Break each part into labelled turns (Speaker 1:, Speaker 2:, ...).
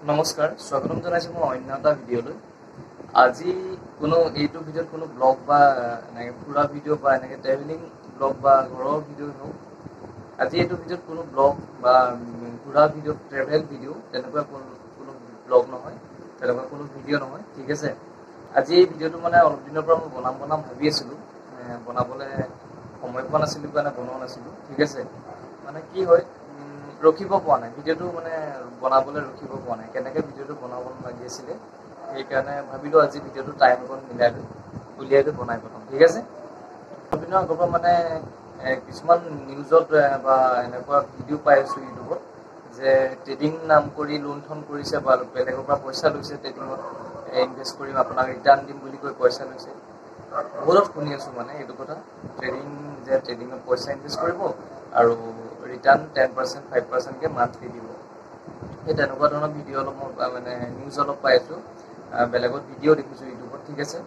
Speaker 1: নমস্কাৰ, স্বাগতম জনাইছোঁ মই অন্য এটা ভিডিঅ'লৈ। আজি কোনো এইটো ভিডিঅ'ত কোনো ব্লগ বা এনেকৈ ফুৰা ভিডিঅ' বা এনেকৈ ট্ৰেভেলিং ব্লগ বা ঘৰৰ ভিডিঅ' হওক। আজি এইটো ভিডিঅ'ত কোনো ব্লগ বা ফুৰা ভিডিঅ' ট্ৰেভেল ভিডিঅ' তেনেকুৱা কোনো ব্লগ নহয়, তেনেকুৱা কোনো ভিডিঅ' নহয়, ঠিক আছে। আজি এই ভিডিঅ'টো মানে অলপ দিনৰ পৰা মই বনাম ভাবি আছিলোঁ, বনাবলৈ সময় পোৱা নাছিলোঁ কাৰণে বনোৱা নাছিলোঁ, ঠিক আছে। মানে কি হয়, ৰখিব পোৱা নাই ভিডিঅ'টো, মানে বনাবলৈ ৰখিব পোৱা নাই, কেনেকৈ ভিডিঅ'টো বনাব লাগি আছিলে। সেইকাৰণে ভাবিলোঁ আজি ভিডিঅ'টো টাইম অকণ উলিয়াই লৈ বনাই পঠাম, ঠিক আছে। দিনৰ আগৰ পৰা মানে কিছুমান নিউজত বা এনেকুৱা ভিডিঅ' পাই আছোঁ ইউটিউবত যে ট্ৰেডিং নাম কৰি লোন থন কৰিছে বা বেলেগৰ পৰা পইচা লৈছে, ট্ৰেডিঙত ইনভেষ্ট কৰিম, আপোনাক ৰিটাৰ্ণ দিম বুলি কৈ পইচা লৈছে। বহুতত শুনি আছোঁ মানে এইটো কথা, ট্ৰেডিঙত পইচা ইনভেষ্ট কৰিব আৰু ৰিটাৰ্ণ 10%, 5%কৈ মান্থলি দিব। সেই তেনেকুৱা ধৰণৰ ভিডিঅ' অলপ মই মানে নিউজ অলপ পাই আছোঁ, বেলেগত ভিডিঅ' দেখিছোঁ ইউটিউবত, ঠিক আছে।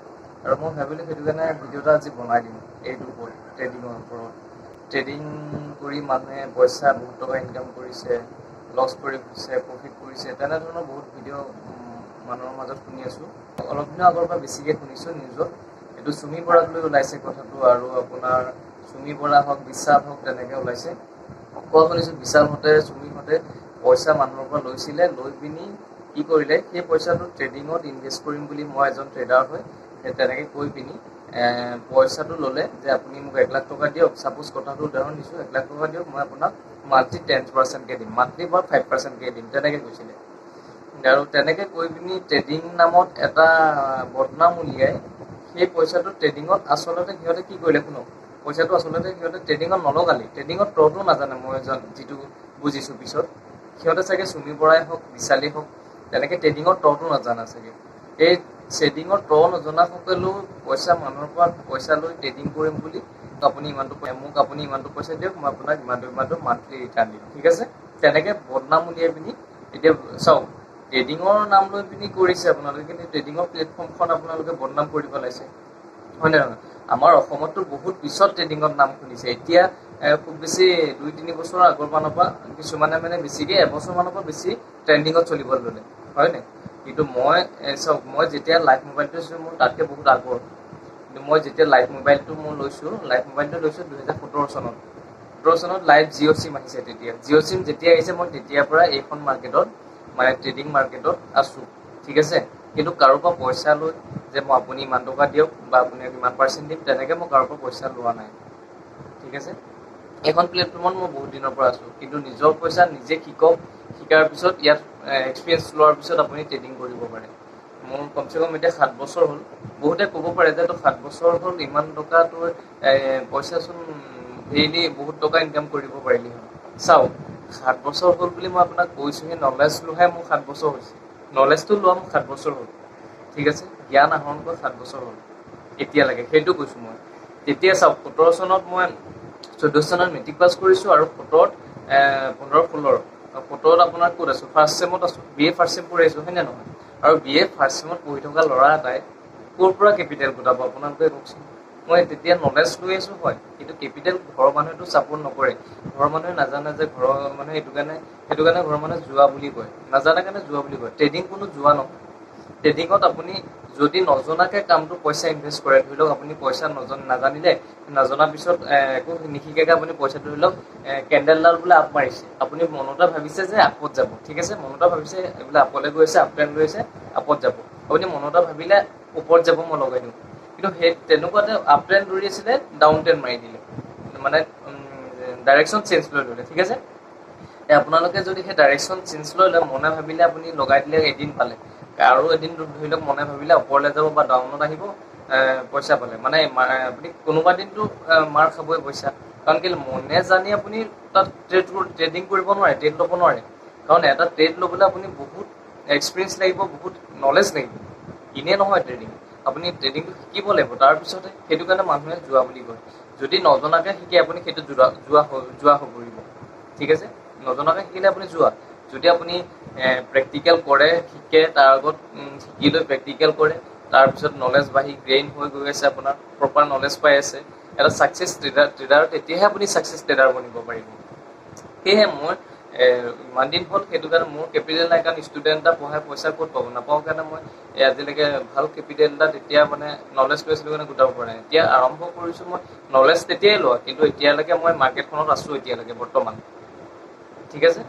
Speaker 1: আৰু মই ভাবিলোঁ সেইটো কাৰণে ভিডিঅ' এটা আজি বনাই দিম এইটোৰ ওপৰত, ট্ৰেডিঙৰ ওপৰত। ট্ৰেডিং কৰি মানুহে পইচা বহুত টকা ইনকাম কৰিছে, লছ কৰি ফুৰিছে, প্ৰফিট কৰিছে, তেনেধৰণৰ বহুত ভিডিঅ' মানুহৰ মাজত শুনি আছোঁ। অলপ দিনৰ আগৰ পৰা বেছিকৈ শুনিছোঁ নিউজত। এইটো চুমি বৰাক লৈ ওলাইছে কথাটো, আৰু আপোনাৰ চুমি বৰা হওক, বিশাল হওক, তেনেকৈ ওলাইছে। কোৱা শুনিছোঁ বিশালহঁতে, চুমিহঁতে পইচা মানুহৰ পৰা লৈছিলে, লৈ পিনি কি কৰিলে, সেই পইচাটো ট্ৰেডিঙত ইনভেষ্ট কৰিম বুলি, মই এজন ট্ৰেডাৰ হয়, তেনেকৈ কৈ পিনি পইচাটো ল'লে যে আপুনি মোক 1 লাখ টকা দিয়ক, ছাপ'জ কথাটো উদাহৰণ দিছোঁ, 1 লাখ টকা দিয়ক, মই আপোনাক মান্থলি 10%কৈ দিম, মান্থলি বা 5%কৈ দিম, তেনেকৈ কৈছিলে। আৰু তেনেকৈ কৈ পিনি ট্ৰেডিং নামত এটা বদনাম উলিয়াই সেই পইচাটো ট্ৰেডিঙত আচলতে সিহঁতে কি কৰিলে শুনক, পইচাটো আচলতে সিহঁতে ট্ৰেডিঙত নলগালে, ট্ৰেডিঙত তৰতো নাজানে, মই যিটো বুজিছোঁ পিছত। সিহঁতে চাগে চুমি বৰাই হওক, বিশালেই হওক, তেনেকৈ ট্ৰেডিঙৰ তৰতো নাজানে চাগে। এই ট্ৰেডিঙৰ নজনাসকলেও পইচা মানুহৰ পৰা পইচা লৈ ট্ৰেডিং কৰিম বুলি, আপুনি ইমানটো পইচা দিয়ক, মই আপোনাক ইমানটো মান্থলি ৰিটাৰ্ণ দিম, ঠিক আছে। তেনেকৈ বদনাম উলিয়াই পিনি এতিয়া চাওক, ট্ৰেডিঙৰ নাম লৈ পিনি কৰিছে আপোনালোকে, কিন্তু ট্ৰেডিঙৰ প্লেটফৰ্মখন আপোনালোকে বদনাম কৰি পেলাইছে, হয় নে নহয়। আমাৰ অসমততো বহুত পিছত ট্ৰেডিঙত নাম শুনিছে, এতিয়া খুব বেছি 2-3 বছৰৰ আগৰ মানৰ পৰা কিছুমানে মানে বেছিকৈ এবছৰমানৰ পৰা বেছি ট্ৰেণ্ডিঙত চলিব ল'লে, হয় নাই। কিন্তু মই চাওক, মই যেতিয়া লাইভ মোবাইলটো লৈছোঁ মোৰ তাতকৈ বহুত আগৰ, কিন্তু মই যেতিয়া লাইভ মোবাইলটো লৈছোঁ 2017 চনত। 17 চনত লাইভ জিঅ' চিম আহিছে। তেতিয়া জিঅ' চিম যেতিয়া আহিছে, মই তেতিয়াৰ পৰা এইখন মাৰ্কেটত, মানে ট্ৰেডিং মাৰ্কেটত আছোঁ, ঠিক আছে। কিন্তু কাৰোৰ পৰা পইচা লৈ যে মই আপুনি ইমান টকা দিয়ক বা আপুনি ইমান পাৰ্চেণ্ট দিম, তেনেকৈ মই কাৰোৰ পৰা পইচা লোৱা নাই, ঠিক আছে। এইখন প্লেটফৰ্মত মই বহুত দিনৰ পৰা আছোঁ, কিন্তু নিজৰ পইচা নিজে শিকক, শিকাৰ পিছত ইয়াত এক্সপিৰিয়েঞ্চ লোৱাৰ পিছত আপুনি ট্ৰেডিং কৰিব পাৰে। মোৰ কমচে কম এতিয়া 7 বছৰ হ'ল। বহুতে ক'ব পাৰে যে তোৰ 7 বছৰ হ'ল, ইমান টকা তোৰ পইচাচোন ডেইলি বহুত টকা ইনকাম কৰিব পাৰিলি হয়। চাওক, 7 বছৰ হ'ল বুলি মই আপোনাক কৈছোঁহে, নলেজ লোৱাহে মোৰ 7 বছৰ হৈছে, নলেজটো লোৱা মোৰ 7 বছৰ হ'ল, ঠিক আছে। জ্ঞান আহৰণ কৰা 7 বছৰ হ'ল এতিয়ালৈকে, সেইটো কৈছোঁ মই। তেতিয়া চাওক, 17 চনত মই 14 চনত মেট্ৰিক পাছ কৰিছোঁ, আৰু 17ত 17ত আপোনাৰ ক'ত আছোঁ, ফাৰ্ষ্ট চেমত আছোঁ, BA ফাৰ্ষ্ট চেম পঢ়ি আছোঁ, হয় নে নহয়। আৰু BA ফাৰ্ষ্ট চেমত পঢ়ি থকা ল'ৰা এটাই ক'ৰ পৰা কেপিটেল গোটাব আপোনালোকে কওকচোন। মই তেতিয়া নলেজ লৈ আছোঁ, হয়, কিন্তু কেপিটেল ঘৰৰ মানুহেতো ছাপোৰ্ট নকৰে। ঘৰৰ মানুহে নাজানে যে, ঘৰৰ মানুহে সেইটো কাৰণে ঘৰৰ মানুহে জুৱা বুলি কয়, নাজানে কাৰণে জুৱা বুলি কয়। ট্ৰেডিং কোনো জুৱা নহয়। ট্ৰেডিঙত আপুনি যদি নজনাকৈ কামটো পইচা ইনভেষ্ট কৰে, ধৰি লওক আপুনি পইচা নাজানিলে, নজনাৰ পিছত একো নিশিকাকৈ আপুনি পইচা, ধৰি লওক কেণ্ডেলডাল বোলে আপ মাৰিছে, আপুনি মনতে ভাবিছে যে আপত যাব, ঠিক আছে। মনতে ভাবিছে বোলে আপলৈ গৈ আছে, আপ ট্ৰেণ্ড লৈ আছে, আপত যাব। আপুনি মনতে ভাবিলে ওপৰত যাব, মই লগাই দিওঁ। কিন্তু সেই তেনেকুৱাতে আপ ট্ৰেণ্ড ধৰি আছিলে, ডাউন ট্ৰেণ্ড মাৰি দিলে, মানে ডাইৰেকশ্যন চেঞ্জ লৈ ল'লে, ঠিক আছে। আপোনালোকে যদি সেই ডাইৰেকশ্যন চেঞ্জ লৈ লয়, মনে ভাবিলে আপুনি লগাই দিলে, এদিন পালে, আৰু এদিন ধৰি লওক মনে ভাবিলে ওপৰলৈ যাব বা ডাউনত আহিব, পইচা পালে, মানে আপুনি কোনোবা দিনটো মাৰ খাবই পইচা। কাৰণ কেলৈ, মনে জানি আপুনি তাত ট্ৰেডিং কৰিব নোৱাৰে, ট্ৰেড ল'ব নোৱাৰে। কাৰণ এটা ট্ৰেড ল'বলৈ আপুনি বহুত এক্সপিৰিয়েঞ্চ লাগিব, বহুত নলেজ লাগিব, এনেই নহয় ট্ৰেডিং। আপুনি ট্ৰেডিংটো শিকিব লাগিব, তাৰপিছতে। সেইটো কাৰণে মানুহে জুৱা বুলি কয়। যদি নজনাকৈ শিকে আপুনি, সেইটো জুৱা হৈ পৰিব, ঠিক আছে। নজনাকৈ শিকিলে আপুনি জুৱা। যদি আপুনি প্ৰেক্টিকেল কৰে, শিকে, তাৰ আগত শিকি লৈ প্ৰেক্টিকেল কৰে, তাৰপিছত নলেজ বাঢ়ি গ্ৰেইন হৈ গৈ আছে, আপোনাৰ প্ৰপাৰ নলেজ পাই আছে, এটা ছাকচেছ ট্ৰেডাৰ, তেতিয়াহে আপুনি ছাকচেছ ট্ৰেডাৰ বনিব পাৰিব। সেয়েহে মই ইমান দিন হ'ল সেইটো কাৰণে মোৰ কেপিটেল নাই, কাৰণ ষ্টুডেণ্ট এটা পঢ়াই পইচা ক'ত পাব, নাপাওঁ কাৰণে মই আজিলৈকে ভাল কেপিটেল এটা তেতিয়া মানে নলেজ লৈছিলোঁ কাৰণে গোটাব পৰা নাই। এতিয়া আৰম্ভ কৰিছোঁ মই নলেজ তেতিয়াই লোৱা, কিন্তু এতিয়ালৈকে মই মাৰ্কেটখনত আছোঁ এতিয়ালৈকে বৰ্তমান, ঠিক আছে।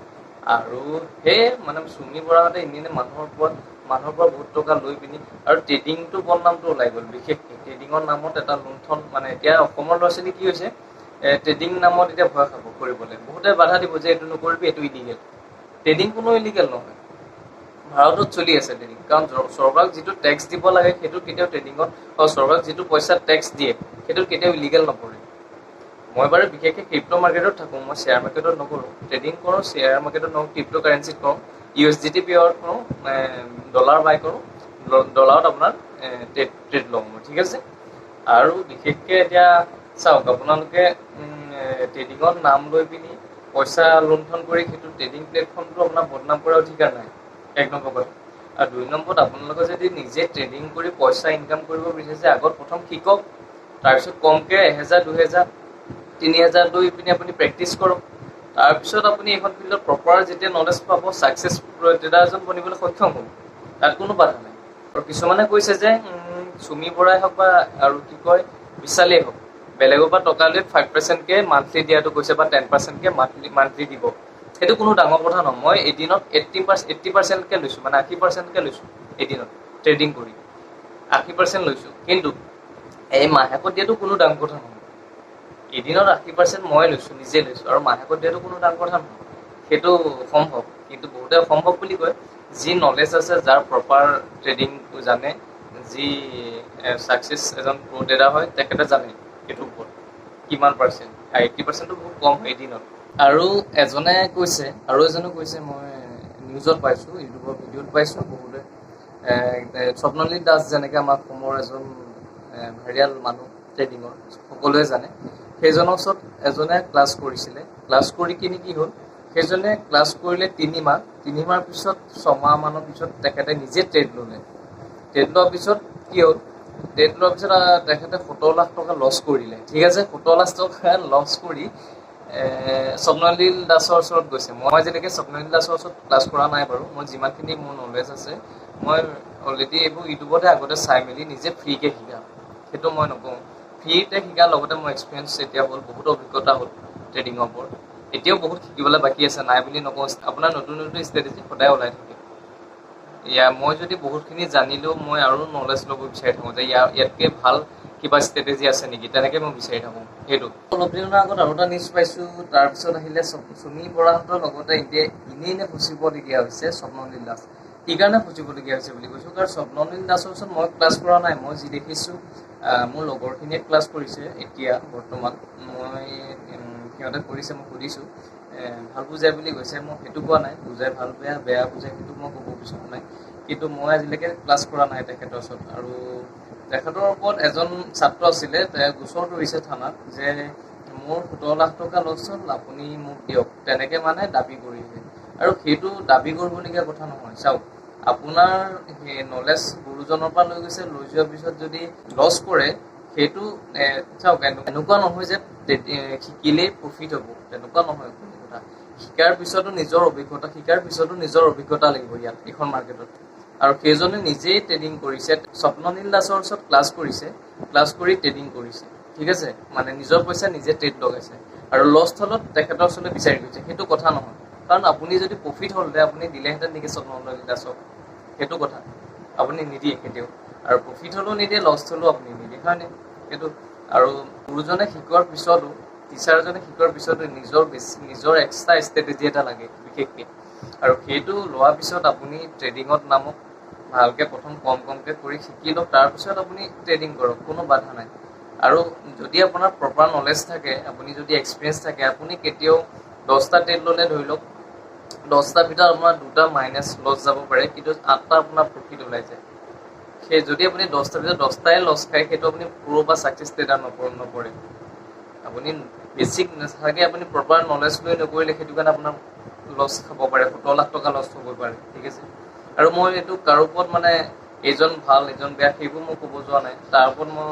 Speaker 1: আৰু সেয়ে মানে চুমি বৰাহঁতে এনেই মানুহৰ পৰা বহুত টকা লৈ পিনি আৰু ট্ৰেডিংটো বদনামটো ওলাই গ'ল। বিশেষকৈ ট্ৰেডিঙৰ নামত এটা লুণ্ঠন, মানে এতিয়া অসমৰ ল'ৰা ছোৱালী কি হৈছে, ট্ৰেডিং নামত এতিয়া ভয় খাব কৰিবলৈ, বহুতে বাধা দিব যে এইটো নকৰিবি, এইটো ইলিগেল। ট্ৰেডিং কোনো ইলিগেল নহয়, ভাৰতত চলি আছে ট্ৰেডিং, কাৰণ চৰকাৰক যিটো টেক্স দিব লাগে সেইটো কেতিয়াও ট্ৰেডিঙত, চৰকাৰক যিটো পইচা টেক্স দিয়ে সেইটো কেতিয়াও ইলিগেল নপৰে। মই বাৰু বিশেষকৈ ক্ৰিপ্ট' মাৰ্কেটত থাকোঁ, মই শ্বেয়াৰ মাৰ্কেটত নকৰোঁ। ট্ৰেডিং কৰোঁ শ্বেয়াৰ মাৰ্কেটত নকৰোঁ, ক্ৰিপ্ট' কাৰেঞ্চিত কৰোঁ, USDT পেয়াৰত কৰোঁ, ডলাৰ বাই কৰোঁ, ডলাৰত আপোনাৰ ট্ৰেড লওঁ মই, ঠিক আছে। আৰু বিশেষকৈ এতিয়া চাওক, আপোনালোকে ট্ৰেডিঙত নাম লৈ পিনি পইচা লুণ্ঠন কৰি সেইটো ট্ৰেডিং প্লেটফৰ্মটো আপোনাৰ বদনাম কৰাৰ অধিকাৰ নাই, 1 নম্বৰ কথা। আৰু 2 নম্বৰত, আপোনালোকে যদি নিজে ট্ৰেডিং কৰি পইচা ইনকাম কৰিব বিচাৰিছে, আগত প্ৰথম শিকক, তাৰপিছত কমকৈ 1000, 2000, 3000 লৈ পিনি আপুনি প্ৰেক্টিচ কৰক। তাৰপিছত আপুনি এইখন ফিল্ডত প্ৰপাৰ যেতিয়া নলেজ পাব, ছাকচেছ ট্ৰেডাৰ এজন বনিবলৈ সক্ষম হ'ব, তাত কোনো বাধা নাই। আৰু কিছুমানে কৈছে যে চুমি বৰাই হওক বা আৰু কি কয় বিশালেই হওক, বেলেগৰ পৰা টকা লৈ 5%কে মান্থলি দিয়াটো কৈছে, বা 10%কে মান্থলি দিব। সেইটো কোনো ডাঙৰ কথা নহয়। মই এদিনত 80%কে লৈছোঁ, মানে 80%কে লৈছোঁ এদিনত ট্ৰেডিং কৰি, 80% লৈছোঁ। কিন্তু এই মাহেকত দিয়াটো কোনো ডাঙৰ কথা নহয়। এদিনত 80% মই লৈছোঁ, নিজে লৈছোঁ, আৰু মাহেকত দিয়াটো কোনো ডাঙৰ কথা নহয়। সেইটো সম্ভৱ, কিন্তু বহুতে অসম্ভৱ বুলি কয়। যি নলেজ আছে, যাৰ প্ৰপাৰ ট্ৰেডিংটো জানে, যি ছাকচেছ এজন প্ৰ' ট্ৰেডাৰ হয়, তেখেতে জানে সেইটোৰ ওপৰত কিমান পাৰ্চেণ্ট। 80%টো বহুত কম এদিনত। আৰু এজনে কৈছে, আৰু এজনে কৈছে, মই নিউজত পাইছোঁ, ইউটিউবৰ ভিডিঅ'ত পাইছোঁ, বহুতে স্বপ্নলীল দাস যেনেকৈ আমাৰ অসমৰ এজন ভাইৰেল মানুহ ট্ৰেডিঙৰ, সকলোৱে জানে, সেইজনৰ ওচৰত এজনে ক্লাছ কৰিছিলে। ক্লাছ কৰি কিনি কি হ'ল, সেইজনে ক্লাছ কৰিলে 3 মাহ, 3 মাহৰ পিছত 6 মাহমানৰ পিছত তেখেতে নিজে ট্ৰেড ল'লে। ট্ৰেড লোৱাৰ পিছত কি হ'ল, ট্ৰেড লোৱাৰ পিছত তেখেতে 17 লাখ টকা লছ কৰিলে, ঠিক আছে। 17 লাখ টকা লছ কৰি স্বপ্নলীল দাসৰ ওচৰত গৈছে। মই আজিলৈকে স্বপ্নলীল দাসৰ ওচৰত ক্লাছ কৰা নাই বাৰু, মই যিমানখিনি মোৰ নলেজ আছে মই অলৰেডি এইবোৰ ইউটিউবতে আগতে চাই মেলি নিজে ফ্ৰীকৈ শিকা, সেইটো মই নকওঁ। ফ্ৰীতে শিকাৰ লগতে মোৰ এক্সপিৰিয়েঞ্চ এতিয়া হ'ল, বহুত অভিজ্ঞতা হ'ল ট্ৰেডিঙৰ ওপৰত। এতিয়াও বহুত শিকিবলৈ বাকী আছে, নাই বুলি নকওঁ। আপোনাৰ নতুন নতুন ষ্ট্ৰেটেজি সদায় ওলাই থাকে। মই যদি বহুতখিনি জানিলেও মই আৰু নলেজ ল'ব বিচাৰি থাকোঁ যে ইয়াতকৈ ভাল কিবা ষ্ট্ৰেটেজি আছে নেকি, তেনেকৈ মই বিচাৰি থাকোঁ। সেইটো অলপ দিনৰ আগত আৰু এটা নিউজ পাইছোঁ, তাৰপিছত আহিলে চুমি বৰাহঁতৰ লগতে এতিয়া এনেই ফচিবলগীয়া হৈছে স্বপ্নলীল দাস। কি কাৰণে ফচিবলগীয়া হৈছে বুলি কৈছোঁ, কাৰণ স্বপ্নলীল দাসৰ ওচৰত মই ক্লাছ কৰা নাই। মই যি দেখিছোঁ, মোৰ লগৰখিনিয়ে ক্লাছ কৰিছে এতিয়া বৰ্তমান, মই সিহঁতে কৰিছে, মই সুধিছোঁ, ভাল বুজাই বুলি কৈছে। মই সেইটো কোৱা নাই, বুজাই ভাল বেয়া বুজাই সেইটো মই ক'ব বিচৰা নাই, কিন্তু মই আজিলৈকে ক্লাছ কৰা নাই তেখেতৰ ওচৰত। আৰু তেখেতৰ ওপৰত এজন ছাত্ৰ আছিলে, গোচৰ তৰিছে থানাত যে মোৰ 17 লাখ টকা লছ হ'ল, আপুনি মোক দিয়ক, তেনেকৈ মানে দাবী কৰিছে। আৰু সেইটো দাবী কৰিবলগীয়া কথা নহয়। চাওক, আপোনাৰ সেই নলেজ গুৰুজনৰ পৰা লৈ গৈছে, লৈ যোৱাৰ পিছত যদি লছ কৰে, সেইটো চাওক, এনেকুৱা নহয় যে শিকিলেই প্ৰফিট হ'ব, তেনেকুৱা নহয় কোনো কথা। শিকাৰ পিছতো নিজৰ অভিজ্ঞতা লাগিব ইয়াত, এইখন মাৰ্কেটত। আৰু সেইজনে নিজেই ট্ৰেডিং কৰিছে, স্বপ্নলীল দাসৰ ওচৰত ক্লাছ কৰিছে, ক্লাছ কৰি ট্ৰেডিং কৰিছে, ঠিক আছে। মানে নিজৰ পইচা নিজে ট্ৰেড লগাইছে, আৰু লষ্ট হ'লত তেখেতৰ ওচৰলৈ বিচাৰি গৈছে, সেইটো কথা নহয়। কাৰণ আপুনি যদি প্ৰফিট হ'লহেঁতেন আপুনি দিলেহেঁতেন নেকি স্বপ্নলীল দাসক, সেইটো কথা। আপুনি নিদিয়ে কেতিয়াও, আৰু প্ৰফিট হ'লেও নিদিয়ে, লষ্ট হ'লেও আপুনি নিদিয়ে, হয়নে? সেইটো। আৰু গুৰুজনে শিকোৱাৰ পিছতো, টিচাৰজনে শিকোৱাৰ পিছতো নিজৰ এক্সট্ৰা ষ্ট্ৰেটেজি এটা লাগে বিশেষকৈ। আৰু সেইটো লোৱাৰ পিছত আপুনি ট্ৰেডিঙত নামক, ভালকৈ প্ৰথম কমকৈ কৰি শিকি লওক, তাৰপিছত আপুনি ট্ৰেডিং কৰক, কোনো বাধা নাই। আৰু যদি আপোনাৰ প্ৰপাৰ নলেজ থাকে, আপুনি যদি এক্সপিৰিয়েঞ্চ থাকে, আপুনি কেতিয়াও 10টা ট্ৰেড ল'লে ধৰি লওক, 10টাৰ ভিতৰত আপোনাৰ 2টা মাইনাছ লছ যাব পাৰে, কিন্তু 8টা আপোনাৰ প্ৰফিট ওলাই যায়। সেই যদি আপুনি 10টাৰ ভিতৰত 10টাই লছ খায়, সেইটো আপুনি প্ৰ' বা ছাকচেছ ট্ৰেডাৰ নপৰে। আপুনি বেছিক নাথাকে, আপুনি প্ৰপাৰ নলেজ লৈ নকৰিলে, সেইটো কাৰণে আপোনাৰ লছ খাব পাৰে, 17 লাখ টকা লছ হ'ব পাৰে, ঠিক আছে। আৰু মই এইটো কাৰো ওপৰত মানে এইজন ভাল এইজন বেয়া সেইবোৰ মই ক'ব যোৱা নাই, তাৰ ওপৰত মই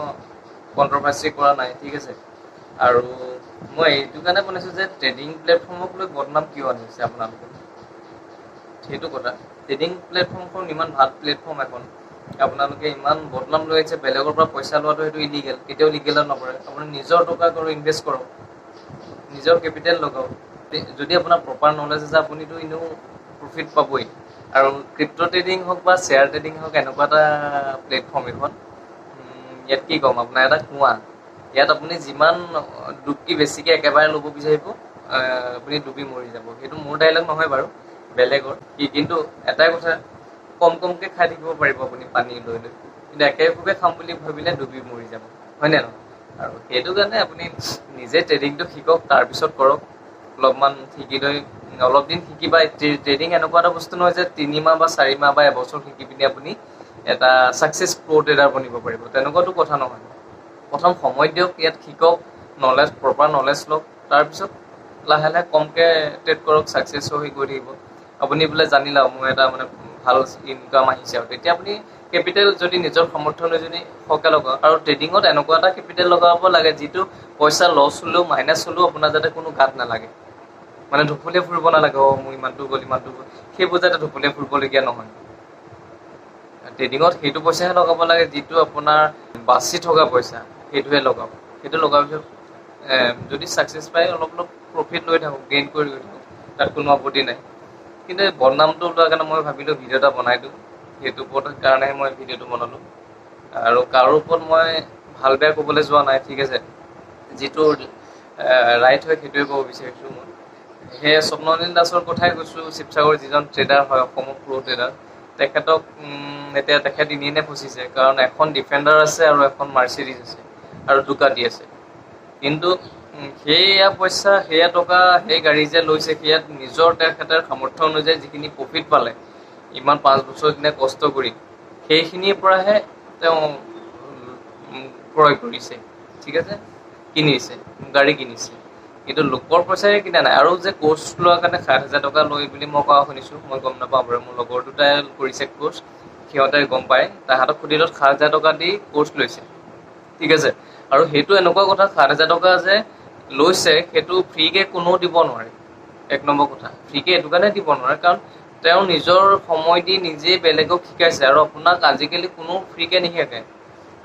Speaker 1: কণ্ট্ৰভাৰ্চি কৰা নাই, ঠিক আছে। আৰু মই এইটো কাৰণে বনাইছোঁ যে ট্ৰেডিং প্লেটফৰ্মক লৈ বদনাম কিয় আনিছে আপোনালোকে, সেইটো কথা। ট্ৰেডিং প্লেটফৰ্মখন ইমান ভাল প্লেটফৰ্ম এখন, আপোনালোকে ইমান বদনাম লৈ আহিছে। বেলেগৰ পৰা পইচা লোৱাটো সেইটো ইলিগেল, কেতিয়াও লিগেলত নপৰে। আপুনি নিজৰ টকা কৰি ইনভেষ্ট কৰক, নিজৰ কেপিটেল লগাওক। যদি আপোনাৰ প্ৰপাৰ নলেজ আছে আপুনিতো এনেও প্ৰফিট পাবই। আৰু ক্ৰিপ্ট' ট্ৰেডিং হওক বা শ্বেয়াৰ ট্ৰেডিং হওক এনেকুৱা এটা প্লেটফৰ্ম এখন, ইয়াত কি ক'ম আপোনাৰ, এটা কুঁৱা। ইয়াত আপুনি যিমান ডুবকি বেছিকৈ একেবাৰে ল'ব বিচাৰিব আপুনি ডুবি মৰি যাব। সেইটো মোৰ ডাইলগ নহয় বাৰু, বেলেগৰ। কিন্তু এটাই কথা, কম কমকৈ খাই থাকিব পাৰিব আপুনি পানী লৈ লৈ, কিন্তু একেকোবে খাম বুলি ভাবিলে ডুবি মৰি যাব, হয়নে নহয়? আৰু সেইটো কাৰণে আপুনি নিজে ট্ৰেডিংটো শিকক, তাৰপিছত কৰক। অলপমান শিকি লৈ অলপ দিন শিকিবা। ট্ৰেডিং এনেকুৱা এটা বস্তু নহয় যে 3 মাহ বা 4 মাহ বা এবছৰ শিকি পিনি আপুনি এটা ছাকচেছ প্ৰ' ট্ৰেডাৰ বনিব পাৰিব, তেনেকুৱাতো কথা নহয়। প্ৰথম সময় দিয়ক, ইয়াত শিকক, নলেজ প্ৰপাৰ নলেজ লওক, তাৰপিছত লাহে লাহে কমকৈ ট্ৰেড কৰক, ছাকচেছ হৈ গৈ থাকিব। আপুনি বোলে জানিলে মোৰ এটা মানে ভাল ইনকাম আহিছে, আৰু তেতিয়া আপুনি কেপিটেল যদি নিজৰ সামৰ্থ্য লৈ যদি সৰহকৈ লগাওক। আৰু ট্ৰেডিঙত এনেকুৱা এটা কেপিটেল লগাব লাগে যিটো পইচা লছ হ'লেও মাইনাছ হ'লেও আপোনাৰ যাতে কোনো গাত নালাগে, মানে ঢুপুলিয়াই ফুৰিব নালাগে। মোৰ ইমানটো গ'ল ইমানটো গ'ল, সেইবোৰ যাতে ঢুপুলিয়াই ফুৰিবলগীয়া নহয়। ট্ৰেডিঙত সেইটো পইচাহে লগাব লাগে যিটো আপোনাৰ বাচি থকা পইচা, সেইটোহে লগাওক। সেইটো লগাৰ পিছত যদি ছাকচেছ পায় অলপ অলপ প্ৰফিট লৈ থাকক, গেইন কৰি গৈ থাকক, তাত কোনো আপত্তি নাই। কিন্তু এই বদনামটো ওলোৱাৰ কাৰণে মই ভাবিলোঁ ভিডিঅ' এটা বনাই দিওঁ, সেইটো ওপৰত কাৰণেহে মই ভিডিঅ'টো বনালোঁ। আৰু কাৰো ওপৰত মই ভাল বেয়া ক'বলৈ যোৱা নাই, ঠিক আছে। যিটো ৰাইট হয় সেইটোৱে ক'ব বিচাৰিছোঁ মই। সেই স্বপ্ননীল দাসৰ কথাই কৈছোঁ, শিৱসাগৰ যিজন ট্ৰেডাৰ হয়, অসমৰ প্ৰ' ট্ৰেডাৰ। তেখেতক এতিয়া তেখেত ইনে ফচিছে, কাৰণ এখন ডিফেণ্ডাৰ আছে আৰু এখন মাৰ্চিডিজ আছে আৰু ডুকাটি আছে। কিন্তু সেয়া পইচা, সেয়া টকা, সেই গাড়ী যে লৈছে, সেয়াত নিজৰ তেখেতৰ সামৰ্থ্য অনুযায়ী যিখিনি প্ৰফিট পালে ইমান 5 বছৰ দিনে কষ্ট কৰি, সেইখিনিৰ পৰাহে তেওঁ ক্ৰয় কৰিছে, ঠিক আছে, কিনিছে, গাড়ী কিনিছে। কিন্তু লোকৰ পইচাৰে কিনা নাই। আৰু যে কোৰ্চ লোৱাৰ কাৰণে 60,000 টকা লয় বুলি মই কোৱা শুনিছোঁ, মই গম নাপাওঁ বাৰু। মোৰ লগৰ দুটাই কৰিছে কোৰ্চ, সিহঁতে গম পায়। তাহাঁতক সুধিলত 60,000 টকা দি কোৰ্চ লৈছে, ঠিক আছে। আৰু সেইটো এনেকুৱা কথা, 60,000 টকা যে লৈছে সেইটো ফ্ৰীকৈ কোনেও দিব নোৱাৰে। 1 নম্বৰ কথা, ফ্ৰীকৈ এইটো কাৰণে দিব নোৱাৰে কাৰণ তেওঁ নিজৰ সময় দি নিজে বেলেগক শিকাইছে। আৰু আপোনাক আজিকালি কোনো ফ্ৰীকৈ নিশিকায়।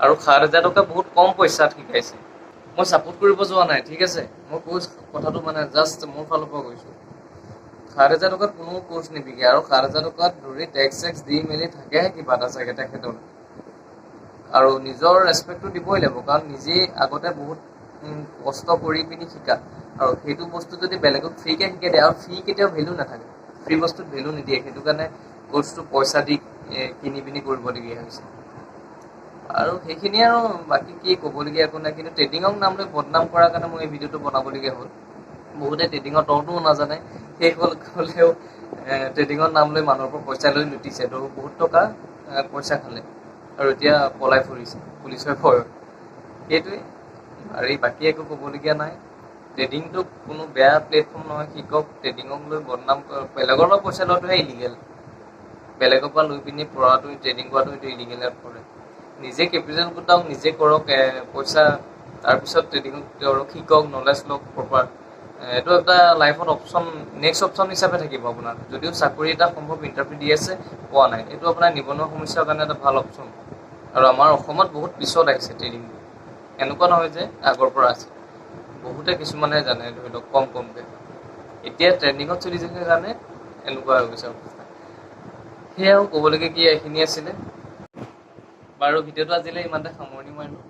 Speaker 1: আৰু 60,000 টকা বহুত কম পইচাত শিকাইছে। মই ছাপোৰ্ট কৰিব যোৱা নাই, ঠিক আছে। মই কৈছোঁ কথাটো, মানে জাষ্ট মোৰ ফালৰ পৰা কৈছোঁ। 60,000 টকাত কোনো কোৰ্চ নিবিকে। আৰু 60,000 টকাত ধৰি টেক্স চেক্স দি মেলি থাকেহে কিবা এটা চাগে তেখেতৰ। আৰু নিজৰ ৰেচপেক্টটো দিবই লাগিব, কাৰণ নিজেই আগতে বহুত কষ্ট কৰি পিনি শিকা। আৰু সেইটো বস্তু যদি বেলেগক ফ্ৰীকৈ শিকাই দিয়ে, আৰু ফ্ৰী কেতিয়াও ভেলু নাথাকে, ফ্ৰী বস্তুত ভেলু নিদিয়ে। সেইটো কাৰণে কোৰ্চটো পইচা দি কিনি পিনি কৰিবলগীয়া হৈছে। আৰু সেইখিনিয়ে, আৰু বাকী কি ক'বলগীয়া একো নাই। কিন্তু ট্ৰেডিঙক নাম লৈ বদনাম কৰাৰ কাৰণে মই এই ভিডিঅ'টো বনাবলগীয়া হ'ল। বহুতে ট্ৰেডিঙৰ তওটোও নাজানে, সেই হ'লেও ট্ৰেডিঙৰ নাম লৈ মানুহৰ পৰা পইচা লৈ লুটিছে, তো বহুত টকা পইচা খালে, আৰু এতিয়া পলাই ফুৰিছে পুলিচৰ ভয়ত। সেইটোৱে, আৰু বাকী একো ক'বলগীয়া নাই। ট্ৰেডিংটো কোনো বেয়া প্লেটফৰ্ম নহয়, শিকক। ট্ৰেডিঙক লৈ বদনাম, বেলেগৰ পৰা পইচা লোৱাটোহে ইলিগেল। বেলেগৰ পৰা লৈ পিনি পঢ়াটো, ট্ৰেডিং কৰাটো এইটো ইলিগেলত পৰে। নিজে কেপিটেল গোটাওক, নিজে কৰক পইচা, তাৰপিছত ট্ৰেডিং কৰক, শিকক, নলেজ লওক প্ৰপাৰ। এইটো এটা লাইফত অপশ্যন, নেক্সট অপশ্যন হিচাপে থাকিব আপোনাৰ। যদিও চাকৰি এটা সম্ভৱ ইণ্টাৰভিউ দি আছে, পোৱা নাই, এইটো আপোনাৰ নিবনুৱা সমস্যাৰ কাৰণে এটা ভাল অপশ্যন। আৰু আমাৰ অসমত বহুত পিছত আহিছে ট্ৰেডিংটো, এনেকুৱা নহয় যে আগৰ পৰা আছে। বহুতে কিছুমানে জানে, ধৰি লওক কম কমকৈ। এতিয়া ট্ৰেণ্ডিঙত চলি থাকে কাৰণে এনেকুৱা হৈ গৈছে অৱস্থা। সেয়াও ক'বলগীয়া কি এইখিনি আছিলে। বাৰু ভিডিঅ'টো আজিলৈ ইমানতে সামৰণি মাৰিলোঁ।